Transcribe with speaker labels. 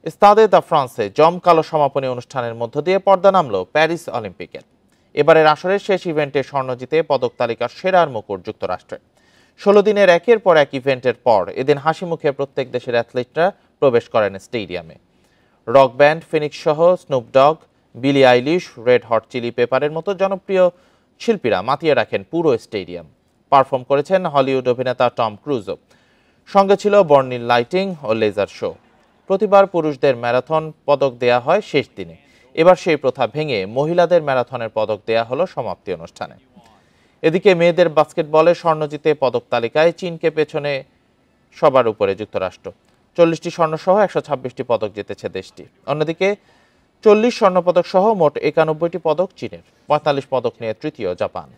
Speaker 1: স্তাদে the ফ্রান্সে জমকালো সমাপনী অনুষ্ঠানের মধ্য দিয়ে পর্দা নামল প্যারিস অলিম্পিকের। এবারের আসরের শেষ ইভেন্টে স্বর্ণ জিতে পদক তালিকার সেরার মুকুট যুক্তরাষ্ট্রের। ১৬ দিনের একের পর এক ইভেন্টের পর এদিন হাসি মুখে প্রত্যেক দেশের অ্যাথলিটরা প্রবেশ করেন স্টেডিয়ামে। রক ব্যান্ড ফিনিক্স সহ স্নুপ ডগ, বিলি আইলিশ, রেড হট চিলি পেপারের মতো জনপ্রিয় শিল্পীরা মাতিয়ে রাখেন পুরো স্টেডিয়াম। পারফর্ম করেছেন হলিউড অভিনেতা টম ক্রুজও। সঙ্গে ছিল বর্ণিল লাইটিং ও লেজার শো। প্রতিবার পুরুষদের ম্যারাথন পদক দেয়া হয় শেষ দিনে। এবার সেই প্রথা ভেঙে মহিলাদের ম্যারাথনের পদক দেয়া হলো সমাপ্তি অনুষ্ঠানে। এদিকে মেয়েদের বাস্কেটবলে স্বর্ণ জিতে পদক তালিকায় চীনকে পেছনে সবার উপরে যুক্তরাষ্ট্র। 40টি স্বর্ণসহ 126টি পদক জিতেছে দেশটি। অন্যদিকে 40 স্বর্ণপদক সহ মোট 91টি পদক চীনের। 45 পদক নিয়ে তৃতীয় জাপান।